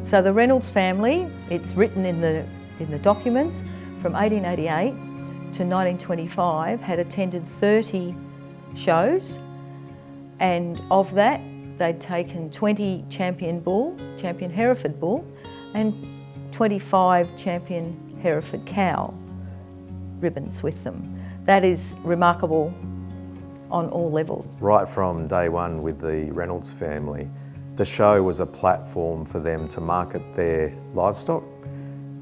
So the Reynolds family, it's written in the documents, from 1888 to 1925 had attended 30 shows, and of that they'd taken 20 champion Hereford bull, and 25 champion Hereford cow ribbons with them. That is remarkable on all levels. Right from day one with the Reynolds family, the show was a platform for them to market their livestock,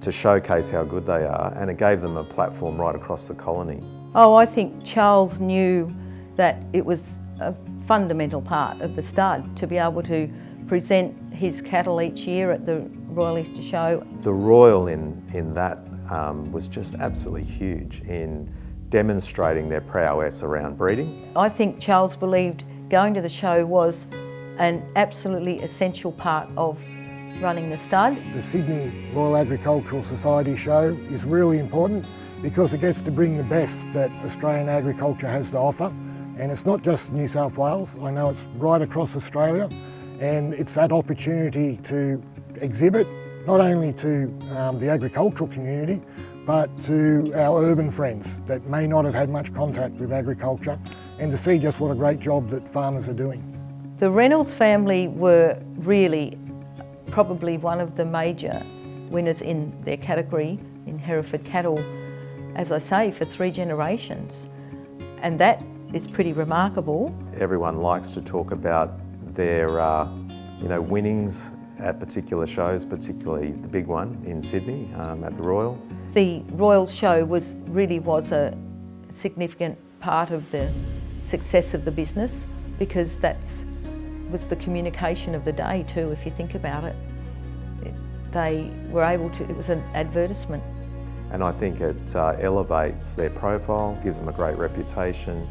to showcase how good they are, and it gave them a platform right across the colony. Oh, I think Charles knew that it was a fundamental part of the stud to be able to present his cattle each year at the Royal Easter Show. The Royal in that was just absolutely huge in demonstrating their prowess around breeding. I think Charles believed going to the show was an absolutely essential part of running the stud. The Sydney Royal Agricultural Society show is really important because it gets to bring the best that Australian agriculture has to offer. And it's not just New South Wales, I know it's right across Australia, and it's that opportunity to exhibit not only to the agricultural community, but to our urban friends that may not have had much contact with agriculture, and to see just what a great job that farmers are doing. The Reynolds family were really probably one of the major winners in their category in Hereford cattle, as I say, for 3 generations. And that is pretty remarkable. Everyone likes to talk about their winnings at particular shows, particularly the big one in Sydney at the Royal. The Royal show really was a significant part of the success of the business, because that was the communication of the day too, if you think about it. They were able to, it was an advertisement. And I think it elevates their profile, gives them a great reputation,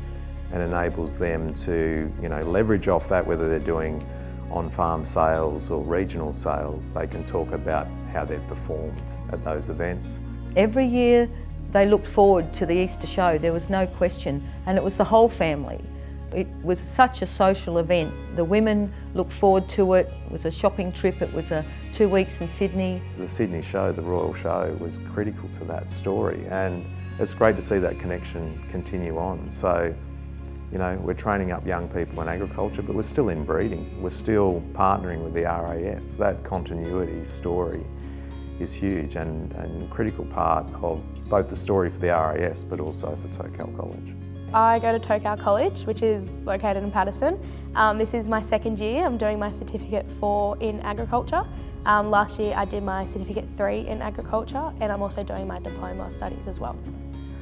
and enables them to leverage off that, whether they're doing on-farm sales or regional sales. They can talk about how they've performed at those events. Every year they looked forward to the Easter show, there was no question, and it was the whole family. It was such a social event. The women looked forward to it. It was a shopping trip. It was 2 weeks in Sydney. The Sydney show, the Royal show, was critical to that story, and it's great to see that connection continue on. So, we're training up young people in agriculture, but we're still in breeding. We're still partnering with the RAS. That continuity story is huge and a critical part of both the story for the RAS, but also for Tocal College. I go to Tocal College, which is located in Patterson. This is my 2nd year. I'm doing my Certificate 4 in Agriculture. Last year I did my Certificate 3 in Agriculture, and I'm also doing my Diploma studies as well.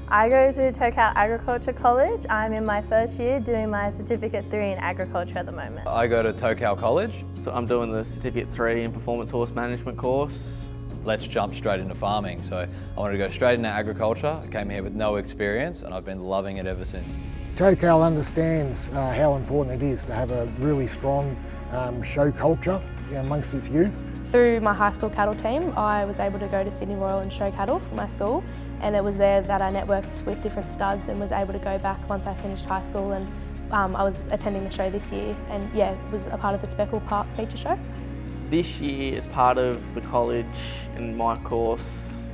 I go to Tocal Agriculture College. I'm in my 1st year doing my Certificate 3 in Agriculture at the moment. I go to Tocal College, so I'm doing the Certificate 3 in Performance Horse Management course. Let's jump straight into farming. So I wanted to go straight into agriculture. I came here with no experience and I've been loving it ever since. Tocal understands how important it is to have a really strong show culture amongst its youth. Through my high school cattle team, I was able to go to Sydney Royal and show cattle for my school, and it was there that I networked with different studs and was able to go back once I finished high school, and I was attending the show this year, and was a part of the Speckle Park feature show. This year, as part of the college and my course,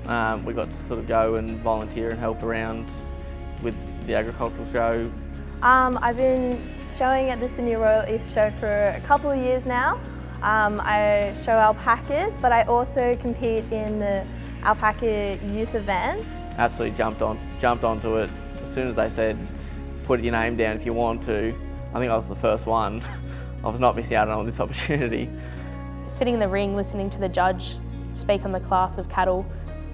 we got to sort of go and volunteer and help around with the agricultural show. I've been showing at the Sydney Royal East Show for a couple of years now. I show alpacas, but I also compete in the alpaca youth event. Absolutely jumped onto it. As soon as they said, put your name down if you want to, I think I was the first one. I was not missing out on this opportunity. Sitting in the ring, listening to the judge speak on the class of cattle,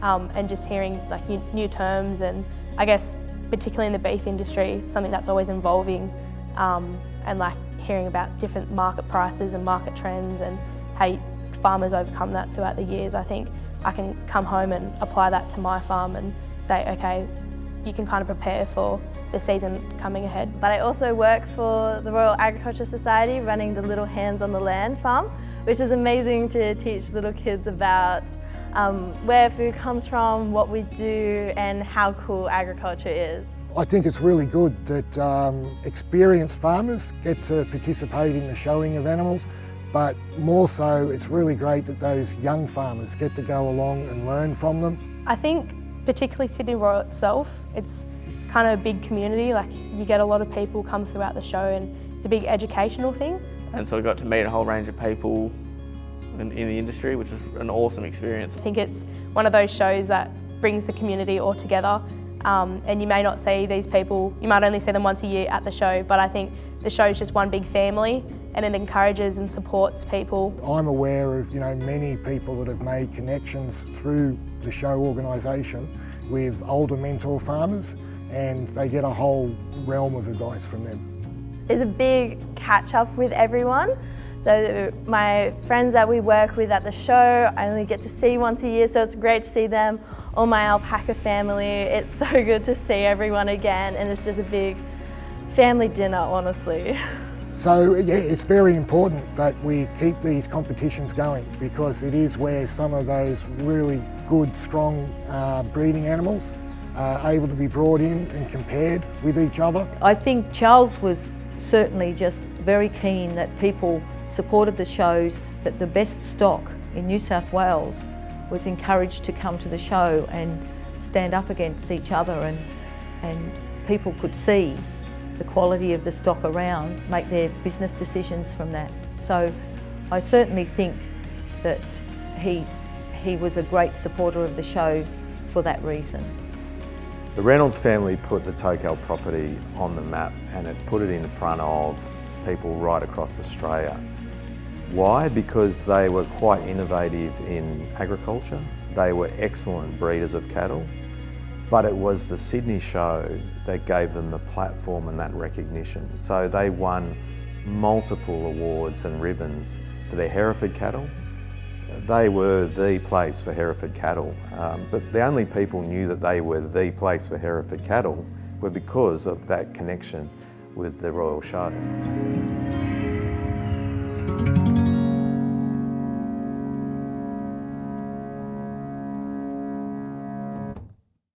and just hearing like new terms, and I guess particularly in the beef industry, something that's always evolving, and like hearing about different market prices and market trends and how farmers overcome that throughout the years. I think I can come home and apply that to my farm and say, okay, you can kind of prepare for the season coming ahead. But I also work for the Royal Agriculture Society, running the Little Hands on the Land farm, which is amazing to teach little kids about where food comes from, what we do, and how cool agriculture is. I think it's really good that experienced farmers get to participate in the showing of animals, but more so it's really great that those young farmers get to go along and learn from them. I think particularly Sydney Royal itself, it's kind of a big community. Like, you get a lot of people come throughout the show, and it's a big educational thing. And so I got to meet a whole range of people in the industry, which was an awesome experience. I think it's one of those shows that brings the community all together, and you may not see these people, you might only see them once a year at the show, but I think the show is just one big family, and it encourages and supports people. I'm aware of many people that have made connections through the show organisation with older mentor farmers, and they get a whole realm of advice from them. There's a big catch up with everyone. So my friends that we work with at the show, I only get to see once a year, so it's great to see them. All my alpaca family, it's so good to see everyone again, and it's just a big family dinner, honestly. So yeah, it's very important that we keep these competitions going, because it is where some of those really good, strong breeding animals are able to be brought in and compared with each other. I think Charles was certainly just very keen that people supported the shows, that the best stock in New South Wales was encouraged to come to the show and stand up against each other, and people could see the quality of the stock around, make their business decisions from that. So I certainly think that he was a great supporter of the show for that reason. The Reynolds family put the Tocal property on the map, and it put it in front of people right across Australia. Why? Because they were quite innovative in agriculture. They were excellent breeders of cattle, but it was the Sydney show that gave them the platform and that recognition. So they won multiple awards and ribbons for their Hereford cattle. They were the place for Hereford cattle, but the only people knew that they were the place for Hereford cattle were because of that connection with the Royal Show.